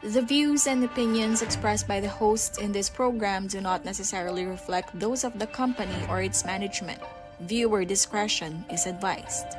The views and opinions expressed by the hosts in this program do not necessarily reflect those of the company or its management. Viewer discretion is advised.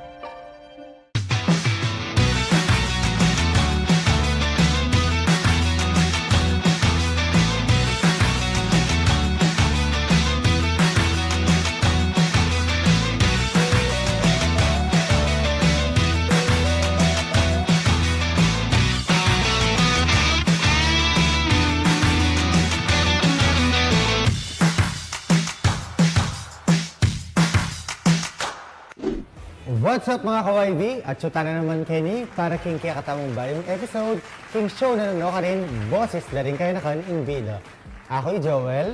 What's up mga ka-Y.V? At syuta na naman Kenny para king kaya katamang bagong episode king show na nano ka rin boses na rin kayo nakan in video. Ako'y Joel.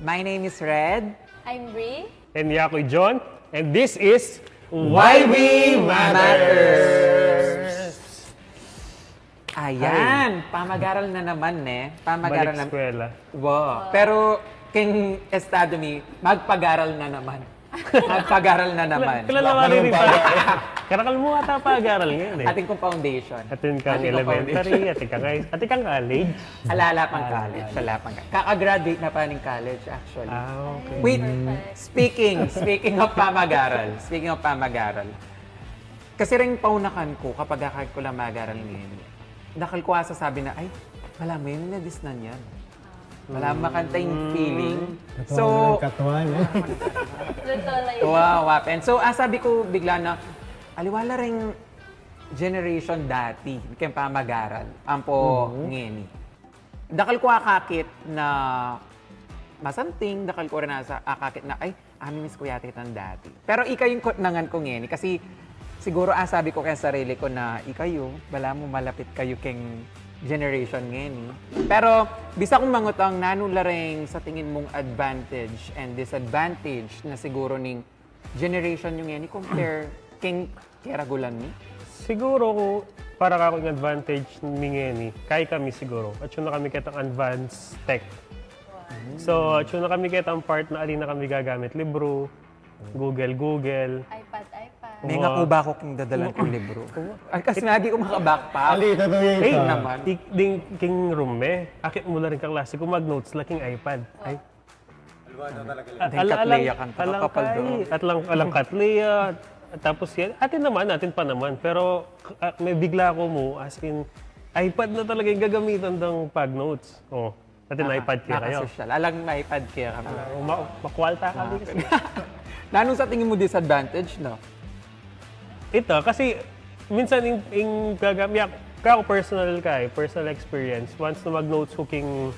My name is Red. I'm Bree. And ako'y John. And this is Y.V. Matters! Ayan, pamag-aral na naman Pamag-aral balik eskwela. Wow. Pero king estado mi, magpag-aral na naman. Magpag-aral na naman. Kilala mo rin pa. Karakal mo ata pag-aral ngayon Ating kong foundation. Atin kang elementary, atin kang college. Alala pang college. Kaka-graduate na pa ng college actually. Okay. Wait, speaking of pamag-aral. Kasi rin paunakan ko kapag akag ko lang mag-aral ngayon. Nakal ko sa sabi na, ay, wala mo yun, nadisnan yan. Wala makanta yung feeling. So, Katuan. wow. And so, sabi ko bigla na, aliwala ring generation dati, kaya pamag-aral, ampo ngeni. Dakal ko akakit na masanting, dakal ko rin nasa akakit na, ay, miss ko yata itang dati. Pero ikaw yung nangan ko ngeni, kasi siguro sabi ko kaya sarili ko na, ikayo, wala mo malapit kayo keng generation ngayon. Pero, bisa kong mangutang nanularing sa tingin mong advantage and disadvantage na siguro ning generation yung ngayon, compare king keragulan ni? Siguro ko, para ako yung advantage ni Ngeni, kaya kami siguro. At yun na kami kitang advanced tech. So, at yun na kami kitang part na alin na kami gagamit. Libro, Google. iPad. May nga po ba ako kung dadalan kong libro? Ay, kasi lagi ko maka-backpack. Ali, tatuloy Hey, ito. naman. Ding king room akit mo na rin kaklase ko mag-notes laking iPad. Ay. Ating katleya kang kapapal doon. Alang katleya. Tapos yan, natin pa naman. Pero may bigla ko mo, as in, iPad na talaga yung gagamitan ng pag-notes. Oh, atin iPad kaya kayo. Nakasosyal. Alang may iPad kaya kami. Makwalta ka din. Nanong sa tingin mo disadvantage, no? Ito, kasi minsan yung gagamit, ako personal experience, once na mag-notes ko king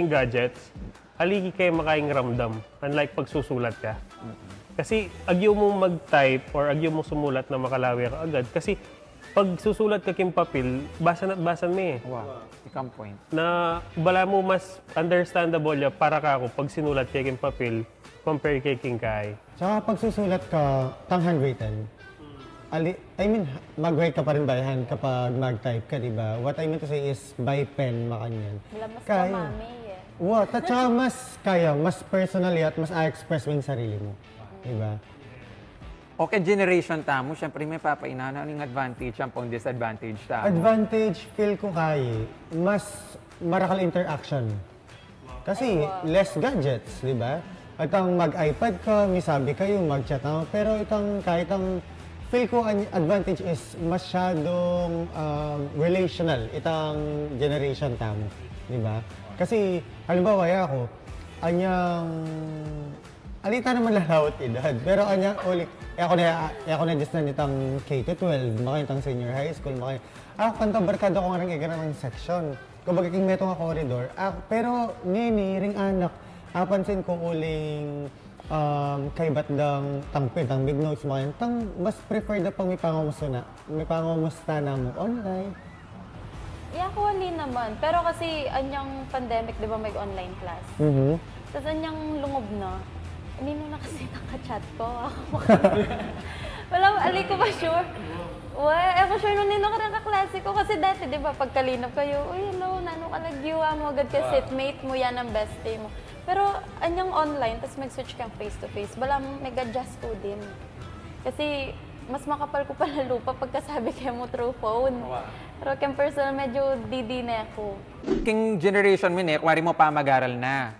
gadgets, haligi kayo makaing ramdam, unlike pagsusulat ka. Kasi agyo mo mag-type or agyo mo sumulat na makalawi ka agad. Kasi pag susulat ka king papel, basan at basan mo eh. Wow, ikang point. Na bala mo mas understandable ya para ka ako pag sinulat kay king papel compare kay king kay. Tsaka pag susulat ka, tang handwritten. Mag-write ka pa rin by hand kapag mag-type ka, di ba? What I mean to say is by pen, makanyan. Wala mas kamami eh. What? At saka mas personally at mas express mo yung sarili mo. Di ba? Okay, generation tamo, syempre may papainana ng advantage ang pong disadvantage tamo. Advantage, feel ko mas marakal interaction. Kasi less gadgets, di ba? At ang mag-iPad ka, may sabi kayo, mag-chat ako. Pero kahit ang feel ko ang advantage is masyadong relational itang generation tamo, di ba? Kasi halimbawa ako, alita naman lalawat edad, pero ako na just na nitang K-12, makitang senior high school, ako kanta barkada ko nga rin ng section. Kumbaga king metong corridor, pero nini ring anak, pansin ko uling kay batdang tang big notes mo mas prefer na pang may pangamusta na mo online. Ako wali naman. Pero kasi anyang pandemic, di ba may online class? Tapos anyang lungob na. Nino na kasi naka-chat ko. Wala, ali ko ba sure? Ako sure nung nino ka rin kaklase ko. Kasi dati, di ba, pagkalinap kayo, uy, hello, nano ka nagyuwa mo agad ka seatmate mo, yan ang bestie mo. Pero anyang online, tapos mag-switch kang face-to-face, bala may adjust ko din. Kasi mas makapal ko pala lupa pagkasabi kayo mo through phone. Pero kaya personal, medyo didi na ako. King generation mo kuwari mo pa mag-aral na.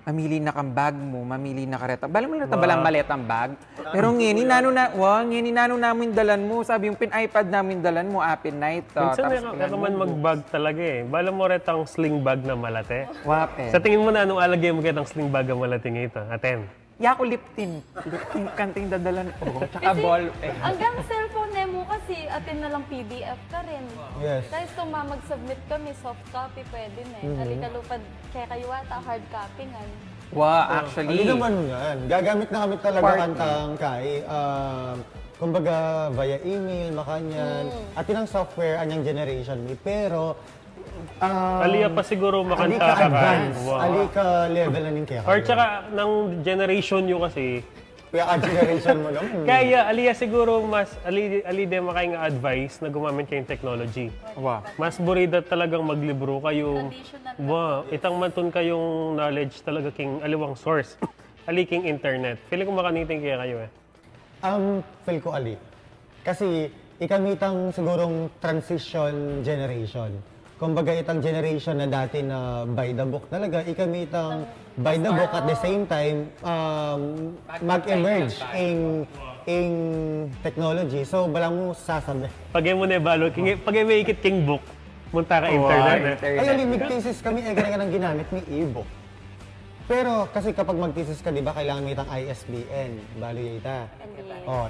Mamili na kang bag mo, mamili na kareta. Bala mo na balang maletang bag. Pero ngini nano namin dalan mo. Sabi yung pin-iPad namin dalan mo, apin night. Minsan naman mag-bag talaga eh. Bala mo retang sling bag na malate. Wape. Sa tingin mo na, anong alagay mo kitang sling bag na malate ito? Aten. Yako liptin. Liptin kanting dadalan ko. Tsaka ball. Hanggang cellphone mo kasi atin na lang PDF ka rin. Yes. Tapos kung mag-submit kami, soft copy pwede na eh. Alikalupad kaya kayo ata, hard copy nga. Wow, Hindi actually. naman yan. Gagamit na kami talaga Part- kantang Kai. Kumbaga, via email, makanyan. At yun ang software, anyang generation ni. Pero, Aliya pa siguro ali makanta ka ka. advance, Wow. ali ka level na nin kaya. Or tsaka, ng generation nyo kasi, Kaya ka generation mo naman. kaya aliya siguro mas, ali din makaing advice na gumamit kayong technology. Wow. Mas burida talagang maglibro kayo. Traditional Wow, itang mantun kayong knowledge talaga king aliwang source. Ali king internet. Feeling ko makaniting kaya kayo eh. Feel ko ali. Kasi ikamitang sigurong transition generation. Kumbaga itang generation na dati na by the book talaga, ikamitang by the book at the same time mag-emerge in technology. So balang mo sasabi. Pag mo na balo, pag may ikit king book, munta ka internet. Ay, limit cases kami, ganang ginamit ni e-book. Pero kasi kapag mag-thesis ka, di ba, kailangan may itang ISBN, balo yata.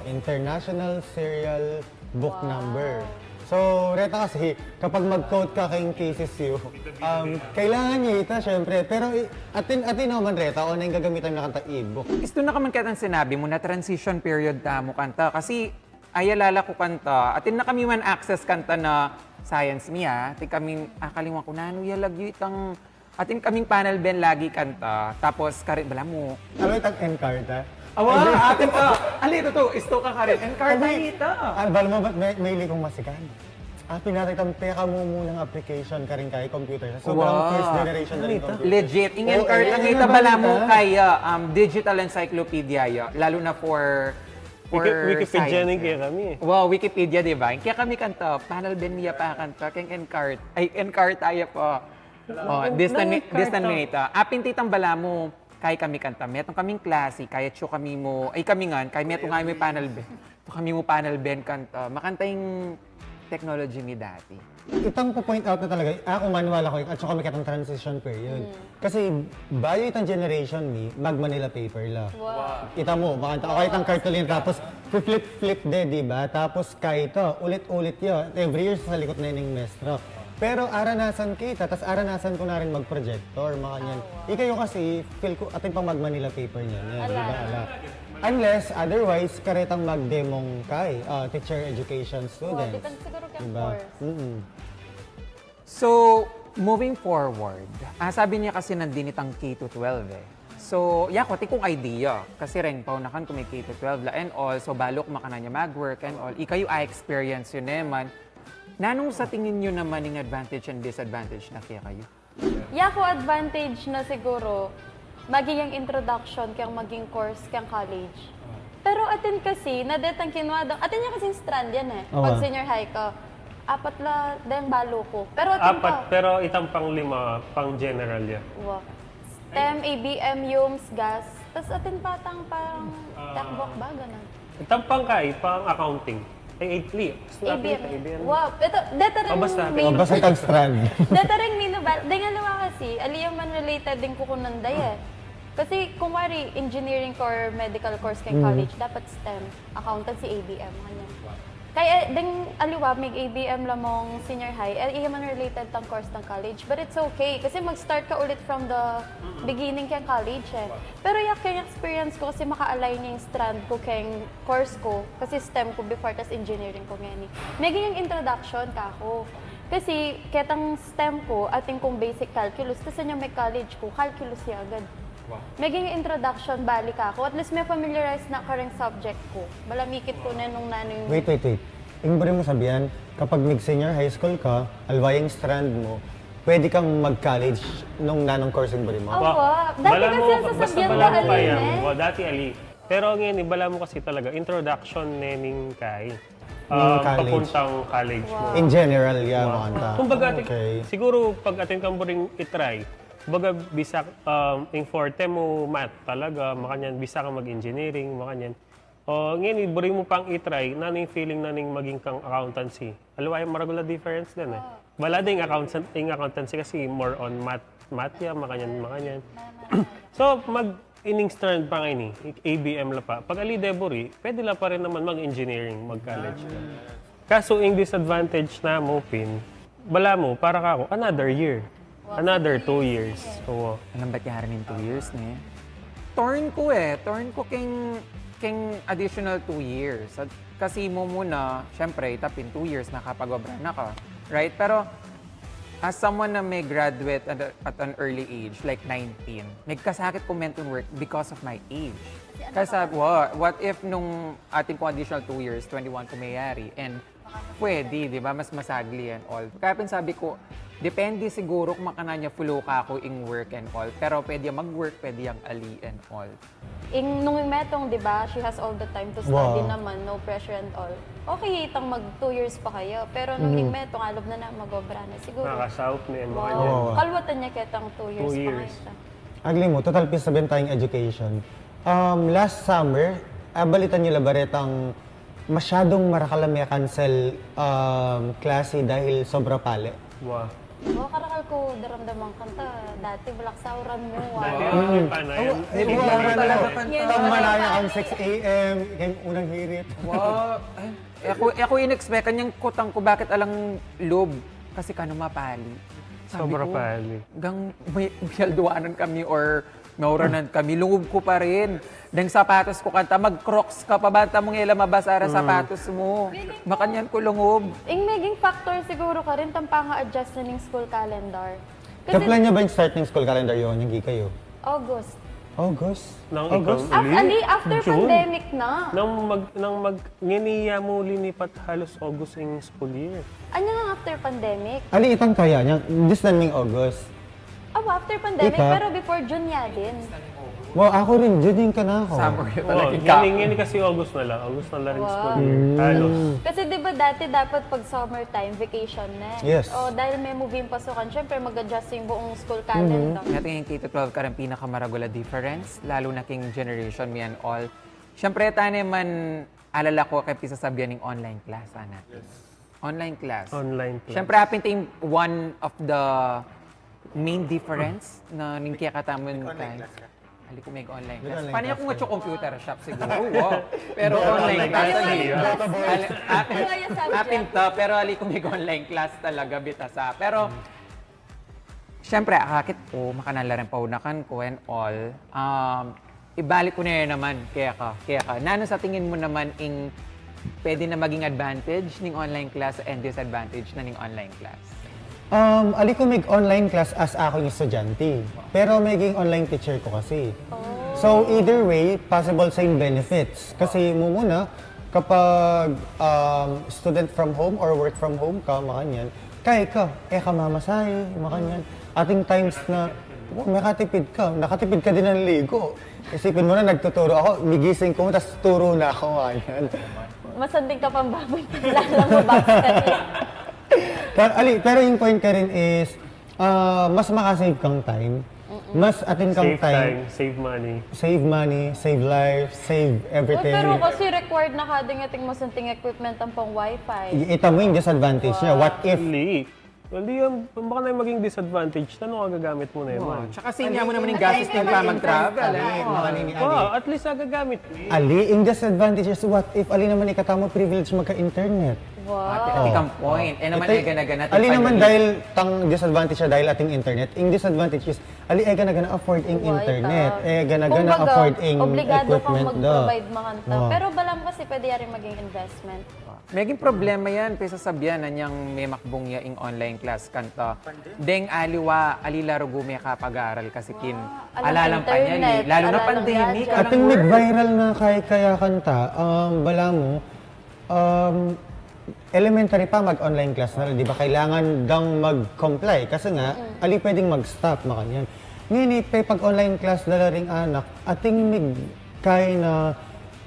International Serial Book Number. So, reta kasi, kapag mag-quote ka kayong cases you, kailangan niya ita, syempre. Pero atin naman reta, o na yung gagamitan na kanta e-book. Gusto na kaman kitang sinabi mo na transition period ta mo kanta. Kasi ayalala ko kanta. Atin na kami man access kanta na science niya. Atin kami, kalimutan ko na, ano yalagyo itang, atin kaming panel ben lagi kanta. Tapos, karin, bala mo. Ano itang Encarta? Awa, atin ka. Alito to, isto ka karin. Encarta ito. Bala mo ba't may likong masikan? Pinatitang peka mo munang application ka rin kay computer. So, Wow. first generation na rin computer. Legit. Ingen Oo, card eh, lang ano ita ba bala ita? mo kay digital encyclopedia ya. Lalo na for Wikipedia science. ni kaya kami eh. Wow, Wikipedia, di ba? Kaya kami kanta, panel ben niya pa kanta, kaya Encart. Ay, Encart tayo po. Oh, distant minute. Apin titang bala mo, kaya kami kanta. Metong kaming klase, kaya tso kami mo, ay kami nga, kaya metong nga may panel ben. Kami mo panel ben kanta. Makanta yung technology ni dati. Itang po-point out na talaga, ako maniwala ko, at saka may katang transition period. Kasi, bayo itang generation ni, mag-Manila paper la. Wow. Kita mo, makanta ako itang cartolina, tapos flip-flip de, di ba? Tapos kaito, ulit-ulit yun. Every year sa likod na yun yung mestro. Pero aranasan kita, tapos aranasan ko na rin mag-projector, mga kanyan. Ikayo kasi, feel ko, atin pang mag-Manila paper niyan. Yan, di ba? Ala. Unless, otherwise, karetang mag-demong kay teacher education students. depende siguro kay Diba? course. So, moving forward, sabi niya kasi nandin itang K-12 eh. So, yako, tikong idea. Kasi rin, paunakan kung may K-12 la and all, so balok makana niya mag-work and all. Ikayo experience yun naman. Nanong sa tingin nyo naman yung advantage and disadvantage na kaya kayo? Yako advantage na siguro, magiging introduction kang maging course kang college. Pero atin kasi, nadetang kinuha atin niya kasing strand yan eh. Pag senior high ka, apat la, dahil balo ko. Pero atin Apat, pero itang pang lima, pang general ya. Wow. STEM, ABM, UMS, gas. Tapos atin patang parang techbook ba, ganun. Itang pang kay, pang accounting. Ay, 8 ABM. Wow. Ito, dito rin basta, main. Basta itang strand. Dito rin minubal. Di nga naman kasi, aliyang man related din ko kunanday eh. Kasi kung wari, engineering or medical course kay college, dapat STEM, accountancy, ABM, ganyan. Kaya ding aliwa, may ABM lamang senior high, iya man related tang course ng college. But it's okay, kasi mag-start ka ulit from the beginning kay college eh. Pero yung experience ko, kasi maka-align yung strand ko kay course ko, kasi STEM ko before, tas engineering ko ngayon. May yung introduction ka ako. Kasi ketang STEM ko, ating kong basic calculus, tas yung may college ko, calculus siya agad. Maging introduction, balik ako. At least may familiarize na karang subject ko. Malamikit ko na nung nano yung... Wait. Yung ba rin mo sabihan, kapag mag-senior high school ka, alwayang strand mo, pwede kang mag-college nung nanong course yung ba rin mo? Awa, dati kasi ang sasabihan na alin eh. Dati ali, Pero ngayon, bala mo kasi talaga, introduction nening kay. College. Papuntang college mo. In general, yeah, mga kanta. Kumbaga, Okay. siguro pag atin kang ring itry, kumbaga bisa yung forte mo math talaga, makanyan bisa kang mag-engineering, makanyan. O ngayon, buring mo pang itry, naning feeling naning maging kang accountancy. Alaway, maragula difference din eh. Wala din yung accountancy kasi more on math ya, makanyan. So, ining strand pa ngayon ABM la pa. Pag ali Debory, pwede la pa rin naman mag-engineering, mag-college. Kaso, yung disadvantage na mo, Pin, bala mo, para ka ako, another year. Another 2 years. Oo. Alam ba't yaran yung 2 years na Torn ko king additional 2 years. Kasi mo muna, syempre, itapin 2 years nakapag-obra na ka. Right? Pero, as someone na may graduate at an early age, like 19, nagkasakit ko mental work because of my age. Kasi what if nung ating kong additional 2 years, 21 ko mayari, and pwede, di ba? Mas masagli and all. Kaya sabi ko, depende siguro kung makana niya fulo ka ako in work and all. Pero pwede yung mag-work, pwede yung ali and all. Nung metong, di ba, she has all the time to study naman, no pressure and all. Okay, itang mag 2 years pa kayo. Pero nung metong, alob na mag-obra na siguro. Nakasawp na yung mga Wow. yan. Kalwatan niya kitang 2 years, 2 pa years. kayo. Agli mo, total piece sabihin tayong education. Last summer, balitan nyo labaretang masyadong marakalami cancel klase dahil sobra pale. Wow. Karakal ko, daramdamang kanta. Dati, balak-sauran mo. Dati, paano yan? Ang malaya kang 6 a.m., kayong unang hirit. Wow! Ako in-expect kanyang kutang ko bakit alang loob. Kasi kano mapali. Sobra pali. Gang may biyalduanan kami or nauranan kami, lungog ko pa rin. Dang sapatos ko kanta, mag-crocs ka pa bata mong ila mabasara sapatos mo. Makanyan ko lungob. Maging factor siguro ka rin, tampanga adjust na ng school calendar. Kaplan niya ba yung start ng school calendar yun, hindi kayo? August. August? Nang August? ikaw uli? After June. pandemic na. Nginiya mo linipat halos August yung school year. Ano nga after pandemic? Ali, itang kaya niya, this na ng August. After pandemic, Ika? pero before June ya din. Wow, ako rin, June ka na ako. Summer yun Oo, talaga. ngini kasi August na lang. August na lang rin school year. Halos. Kasi di ba dati dapat pag summertime, vacation na. Yes. Dahil may movie yung pasukan, syempre mag-adjust yung buong school calendar. Natin yung K-12 ka rin pinakamaragula difference, lalo na king generation me and all. Siyempre, tayo naman alala ko kay pisasabihan ng online class, ana. Online class. Online class. Siyempre, apin one of the main difference na ning kaya katamon class. Ali ko may online class. Paano yung kung nga computer shop siguro? Wow. Pero online class. Apin to, pero ali ko may online class talaga bitasa. Pero, siyempre, akakit ko, makanala rin paunakan ko and all. Ibalik ko na yun naman, kaya ka. Nano sa tingin mo naman pwede na maging advantage ng online class and disadvantage na ng online class? Ali ko online class as ako yung estudyante. Pero maging online teacher ko kasi. So either way, possible same benefits. Kasi muna, kapag student from home or work from home ka, makanyan, kaya ka, mamasahe, makanyan. Ating times na nakatipid ka din ng ligo. Isipin mo na, nagtuturo ako, migising ko, tapos turo na ako, makanyan. Masanding ka pang baboy, lalang mabasket. Pero yung point ka rin is, mas makasave kang time. Mas atin kang Save time, save money. Save money, save life, save everything. Pero kasi required na kading ating masanting equipment ang pang Wi-Fi. Ita mo yung disadvantage niya. What if? Hindi yan, baka na yung maging disadvantage, ano ka gagamit mo na yun? Tsaka sinya mo naman yung gastos ng pa mag-travel. At least agagamit. Ali, yung disadvantage is what if ali naman ikatamo privilege magka-internet? Ati kang point. Naman ay gana-gana. Ali naman dahil tang disadvantage siya dahil ating internet. Yung disadvantage is ali ay gana-gana afford ing internet. Gana-gana afford ing obligado kang equipment do. mag-provide makanta. Pero balam kasi pwede rin maging investment. Maging problema yan, pesa sabihan na niyang may makbong ya ing online class kanta. Deng alilaro gume kapag-aral kasi kin. Alalang pa niya, internet, lalo na alalang pandemic. gadget. Ating nag-viral na kaya kanta, bala mo, elementary pa mag-online class na, di ba? Kailangan dang mag-comply kasi nga, ali pwedeng mag-stop makanyan. Ngayon, pag online class dala ring anak, ating kaya na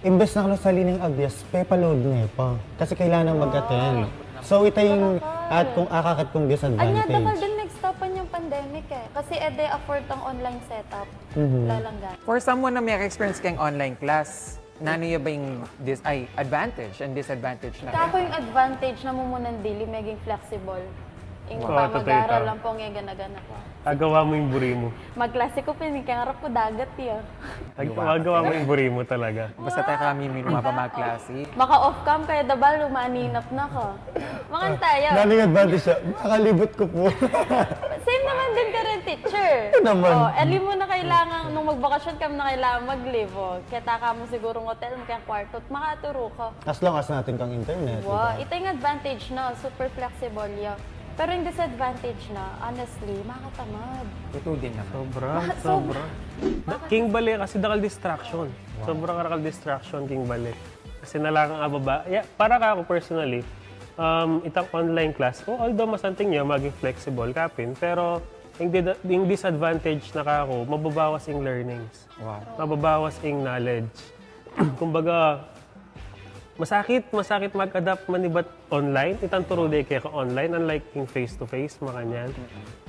imbes na kalo sa lining abyas, pepaload na pa. Kasi kailangan mag-attend. So ito yung at kung akakat kong Anya, disadvantage. dakal din nag-stopan yung pandemic eh. Kasi ede afford ang online setup. Lalanggan. For someone na may experience kang online class, nano yun ba yung advantage and disadvantage na? Kako yung advantage na mo munang dili, maging flexible. Yung Oo, totoo pamag-aral ito. lang po nga gana-gana ko. Agawa mo yung buri mo. Mag-klase ko pinikangarap ko dagat yun. Agawa mo yung buri mo talaga. Basta tayo kami minuma pa mga klase. Maka off-cam kaya dabal, lumaninap na ko. Makan tayo. Daming advantage siya. Nakalibot ko po. Same naman din ka rin, teacher. naman. Oh, early mo na kailangan, nung magbakasyon kami na kailangan mag-live. Oh. Kaya taka mo sigurong hotel, kaya kwarto, at makaturo ka. As long as natin kang internet. Wow, diba? ito yung advantage na, super flexible yun. Pero yung disadvantage na, honestly, makatamad. Ito din naman. Sobra. King Bale kasi dakal distraction. Sobrang dakal distraction King Bale. Kasi nalangang ababa. Yeah, para ka ako personally, itang online class, although masanting niya, maging flexible kapin, pero yung disadvantage na ka ako, mababawas yung learnings. Wow. Mababawas yung knowledge. Kumbaga, masakit mag-adapt manibat online. Itang turo day kaya ka online, unlike yung face-to-face, makanyan.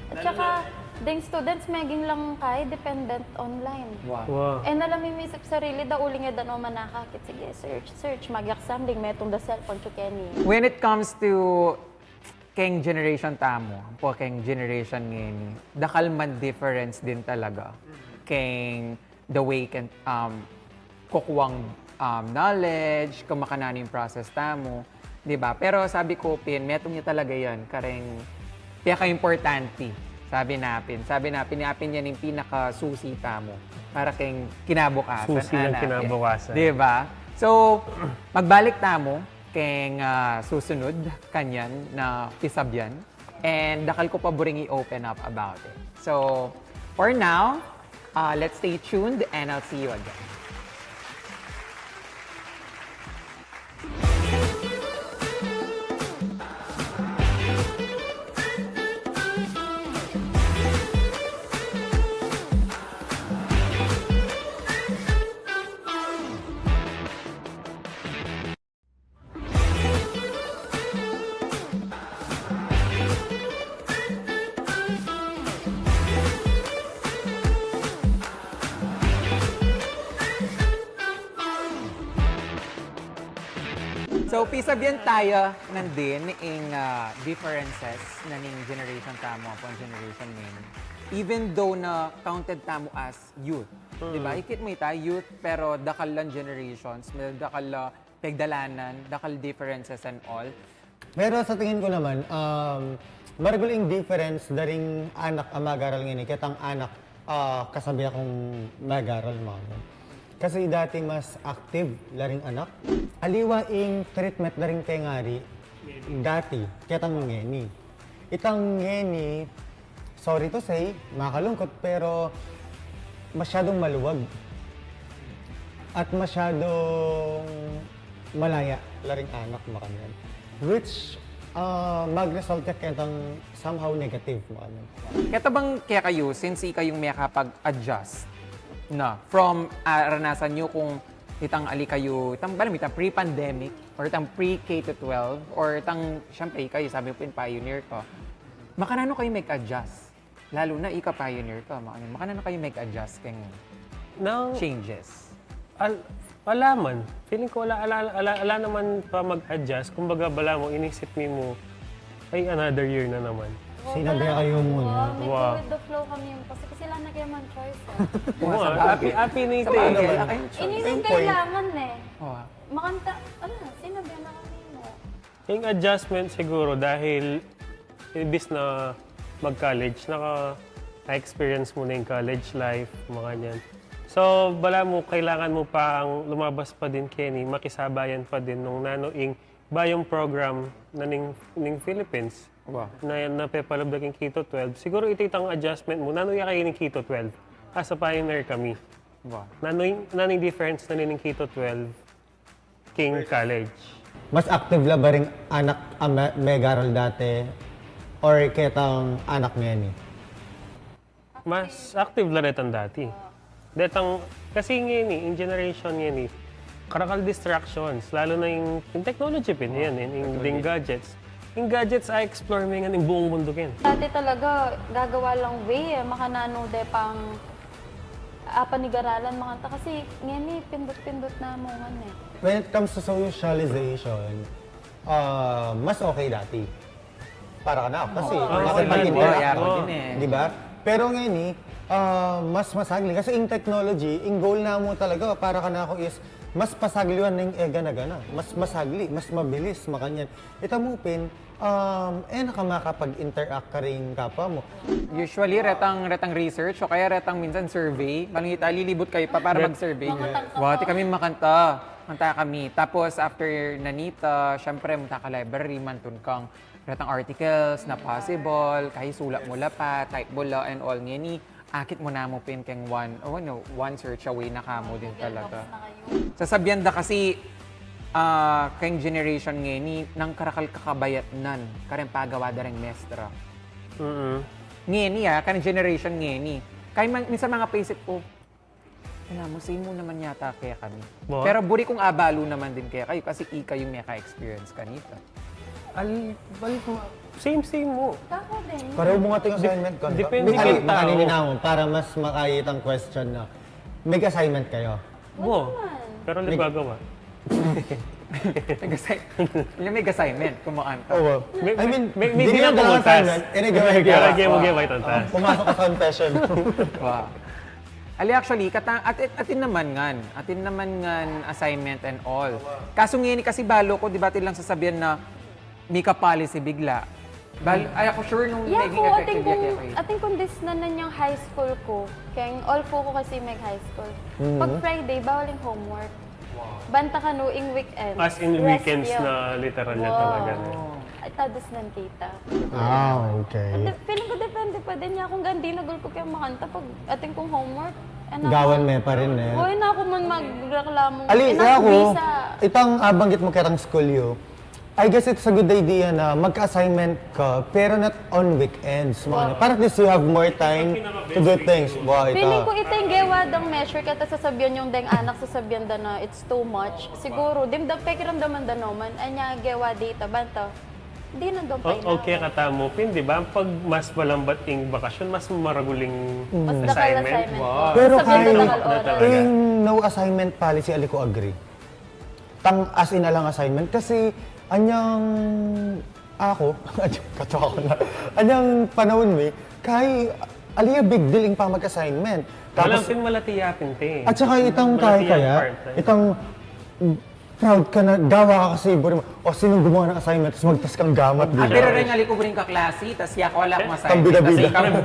At saka, ding students, maging lang kay dependent online. Wow. Eh, nalam mo isip sarili, da uling edan o manakakit. Sige, search. Mag-exam, ding metong the cellphone, chukeni. When it comes to keng generation tamo, po keng generation ngayon, dakal man difference din talaga keng the way can kukuwang knowledge, kung makanano yung process tamo, di ba? Pero sabi ko, metong niya talaga yan, kareng pinaka-importante, sabi napin yan yung pinaka-susi tamo, para keng kinabukasan. Susi yung kinabukasan. Di ba? So, magbalik tamo, keng susunod, kanyan, na pisabyan, and dakal ko pa buring i-open up about it. So, for now, let's stay tuned, and I'll see you again. So, pisabihan tayo nandin in differences na ning generation tamo upon generation ngayon. Even though na counted tamo as youth. Diba? Ikit mo ita, youth, pero dakal lang generations, dakal pegdalanan, dakal differences and all. Pero sa tingin ko naman, mariguling difference daring anak ang mag-aral ngayon. Kitang anak kasabi akong mag-aral mga. Kasi dati mas active laring anak. Aliwa ing treatment daring tengari dati kitang ngeni. Itang ngeni, sorry to say, makalungkot pero masyadong maluwag. At masyadong malaya laring anak makanyan. Which mag-result ka kitang somehow negative makanyan. Kaya bang kaya kayo, since kayong may kapag-adjust na from ranasan nyo kung itang ali kayo, itang pre-pandemic or itang pre-K-12 or itang, syempre, kayo sabi mo pioneer ko, makanano kayo make-adjust? Lalo na ika-pioneer ka, makanano kayo make-adjust keng changes? Wala man. Feeling ko wala naman pa mag-adjust. Kumbaga, bala mo, inisip mo, ay another year na naman. Sinabi kayo muna. May Wow. go with the flow kami yung kasi lang na kayo man choice. Oo nga, happy na ito Sa eh. bagay, Inisip kailangan eh. oh, Makanta, sinabi na kami mo. Yung adjustment siguro dahil ibis na mag-college, naka-experience mo na yung college life, mga ganyan. So, bala mo, kailangan mo pang lumabas pa din, Kenny, makisabayan pa din nung nanoing bayong program na ning Philippines. wow. Na napepalabdag yung Keto 12. Siguro ito itang adjustment mo. Nanoy kayo ng Keto 12. As a pioneer kami. Wow. Nanoy difference na ng Keto 12 King College. Mas active la ba rin anak ang mag-aral dati or kitang anak ngeni? Mas active la retan dati. Detang Kasi ngayon in generation ngayon karakal distractions, lalo na yung technology pin yan, yung gadgets. Yung gadgets ay explore mo yung buong mundo yan. Dati talaga, gagawa lang way makanano de pang panigaralan mga ta. Kasi ngayon pindot-pindot na mo When it comes to socialization, mas okay dati. Para ka na, kasi makipag-interact, di ba? Pero ngayon mas masagli. Kasi yung technology, yung goal na mo talaga, para ka na ako is, mas pasagliwan ng ega na gana. Mas masagli, mas mabilis, makanyan. Ito mo, Pin, nakapag-interact ka rin kapwa mo. Usually, retang research o kaya retang minsan survey. Malingita, lilibot kayo pa para mag-survey. Wati kami makanta. Kanta kami. Tapos, after nanita, syempre, munta ka library, mantun kang retang articles na possible, kahit sulat mo pa, type mo la, and all ngeni. Akit mo na mo pin keng one search away na kamo din talaga. Sasabihan da kasi, keng generation ngeni, nang karakal kakabayat nan, karen pagawa da ring mestra. Ngeni kanang generation ngeni. Kaya minsan mga paisip ko, alam mo, same mo naman yata kaya kami. What? Pero buri kong abalo naman din kaya kayo kasi yung may ka-experience kanita. Same mo. Ako din. Pareho mo nga tingin assignment ko. Depende May kay tao. makaninamon para mas makayit ang question na may assignment kayo. Pero nagagawa. May assignment, kumaan ka. Oo. May- I mean, may hindi lang ginagawa assignment, inigawin ka. Gaya ito. Pumasok ka sa confession. Wow. Ali actually, atin naman ngan assignment and all. Kaso ngayon kasi balo ko, di ba lang sasabihan na Mika policy bigla. Ay ako sure nung Yeah naging ko, effective kayo. ating kung this na nanyang high school ko, kaya all po ko kasi may high school. Pag Friday, bawal yung homework. Banta ka no, ing weekends. As in Rest weekends yun. na literal na talaga. Ay, tadas ng kita. Okay. Feeling ko depende pa din niya kung gandi na ko kaya makanta pag ating kong homework. Gawan me pa rin eh. Huwag na ako man magreklamo. Ali, ako, visa. itang banggit mo kerang school yo. I guess it's a good idea na magka-assignment ka, pero not on weekends. Para at least you have more time to do things. Wow, Feeling ko ito yung gewad ang measure kata sasabihan yung deng anak sasabihan da na it's too much. Siguro, dim da pekiramdaman da naman, anya gewa data, banta. Di na doon pa Okay katamo pin, di ba? Pag mas malambat yung bakasyon, mas maraguling Mas dakal assignment. assignment. Pero Sabihan kahit da dakal oras. yung no assignment policy, ali ko agree. As in na lang assignment. Kasi, anyang ako, kato ako na, anyang panahon mi, kay aliya big deal yung pa mag-assignment. Walang pin malatiyapin, te. At saka itang kaya, itang proud ka na, gawa ka kasi, buri mo, o sinong gumawa ng assignment, tapos magtas kang gamat, di ba? Pero rin aliko ko rin kaklase, tas yak wala akong assignment. Ang bida-bida. Tas ikaw muna.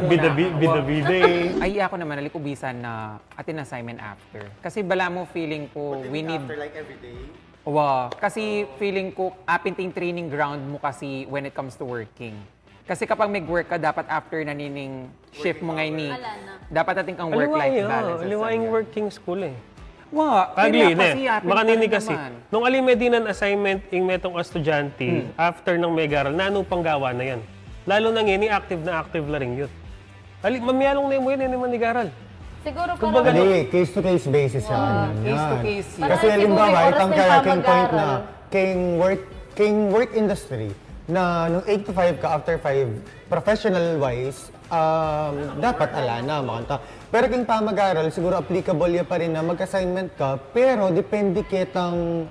Bida-bida eh. Ay, ako naman, aliko bisan na atin assignment after. Kasi bala mo feeling ko, we need... After like every day? Wow. Kasi feeling ko, apinting training ground mo kasi when it comes to working. Kasi kapag mag-work ka, dapat after nanining shift mo ngayon ni, dapat ating kang work-life balance. Aliwayang working school eh. Wow. Kagli, kasi makanini kasi. Nung alimedinan assignment yung metong estudyante, after ng megaral, nano pang gawa na yan. Lalo na ngayon, active na rin yun. Mamiyalong na mo yun, yun manigaral. Siguro parang... Hindi, case-to-case basis yan. Case-to-case yan. Kasi Parang halimbawa, siguro itang oras na kaya king mag-aaral. point na king work industry na nung 8 to 5 ka after 5, professional-wise, dapat ala na makanta. Pero king pamag-aral, siguro applicable ya pa rin na mag-assignment ka, pero depende ketang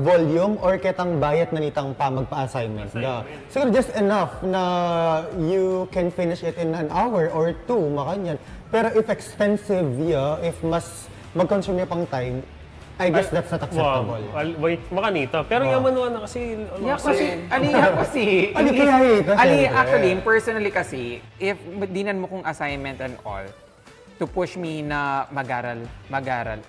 volume or ketang bayat na nitang magpa-assignment. Siguro just enough na you can finish it in an hour or 2, makanyan. Pero if expensive, if mas mag-consume pang time, I guess that's not acceptable. Wait, makanito. Pero yung manuan na kasi... Actually, personally kasi, if dinan mo kung assignment and all, to push me na mag-aral,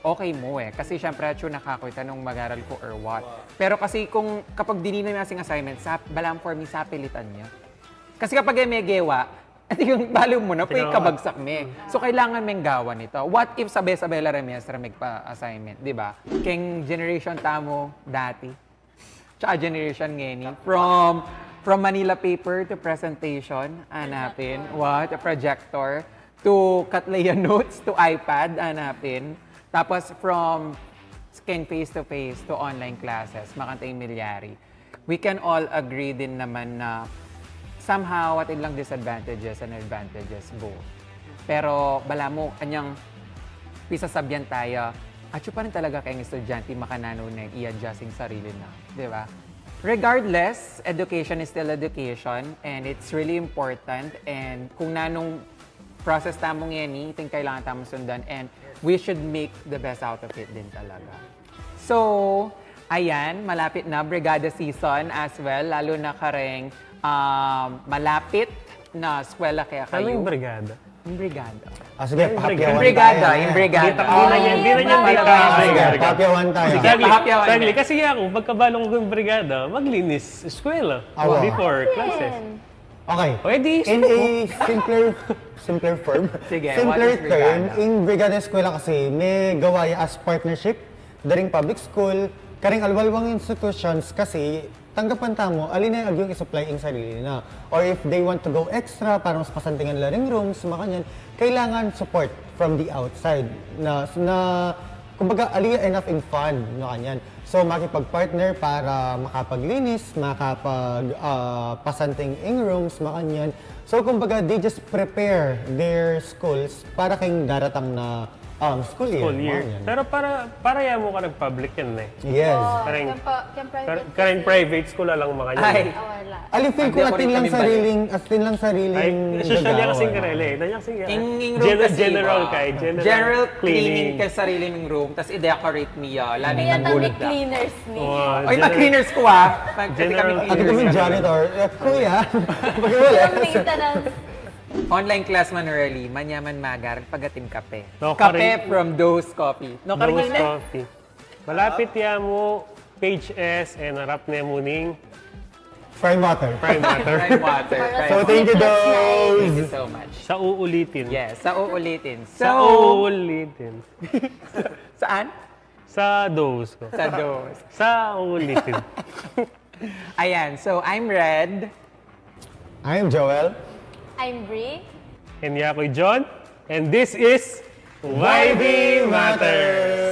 okay mo eh. Kasi syempre, nakakita nung mag-aral ko or what. Pero kasi kung kapag dininan na sing assignment, balam for me, sapilitan niya. Kasi kapag may gewa, at yung balo mo na, pwede kabagsak me. So, kailangan may gawa nito. What if sabay-sabay la remestra magpa-assignment, di ba? Keng generation tamo dati. Tsaka generation ngeni. From Manila paper to presentation, anapin. What? A projector. to Katleya Notes to iPad, hanapin. Tapos from skin face-to-face to online classes, makantay milyari. We can all agree din naman na somehow at ilang disadvantages and advantages both. Pero bala mo, kanyang pisasabyan tayo, at yun pa rin talaga kayong estudyante makanano na i-adjusting sarili na. Di ba? Regardless, education is still education and it's really important. And kung nanong process tamong yan, iting kailangan tamong sundan and we should make the best out of it din talaga. So, ayan, malapit na brigada season as well, lalo na kareng malapit na eskwela kaya kayo. Ano yung brigada? Yung brigada. Sige, pahapyawan tayo. Brigada, yung brigada. Hindi na niya dito. Sige, pahapyawan tayo. Sagli, kasi ako, pagkabalong ko yung brigada, maglinis eskwela before classes. Okay. Pwede. In a simpler form, Sige, simpler what is term, brigada? in Brigada Eskwela kasi, may gawaya as partnership, daring public school, karing alwalwang institutions kasi, tanggapan tamo, alin na yung isupply ang sarili na. Or if they want to go extra, para mas pasantingan learning rooms, makanyan, kailangan support from the outside na kumbaga, aliya enough in fund, no kanyan. So, makipag-partner para makapaglinis, pasanting ing rooms, makanyan. So, kumbaga, they just prepare their schools para kayong daratang na school year. Makanyan. Pero para yan mo ka nag-public yan eh. Yes. Kareng private school lang mga yan. Ay, Wala. Alipin ko Hindi ako atin rin lang kami sariling Ay, social niya kasing gagawa. karele. Nandiyan kasing Ing room kasi, general wow. kay General cleaning ka sarili ng room, tapos i-decorate niya, lalo Kaya ng kami gulod na. cleaners ni. Oy, mag-cleaners ko Kasi General kami At ito cleaners. yung janitor. Kuya, pag-iwala. Yung maintenance. Online class man early, manyaman magar, pagatim kape. No, Kape karing- from Doze Coffee. No, Doze karingin na. Coffee. Malapit yan mo, page S, and harap na mo ning Prime water. prime water. Prime water. Para Prime So, water. thank you, Thank you Doze. so much. Sa uulitin. Yes, sa uulitin. Sa uulitin. Saan? Sa dose ko. Sa Doze. Sa uulitin. Ayan, so I'm Red. I'm Joel. I'm Brie. And ako'y John. And this is YV Matters!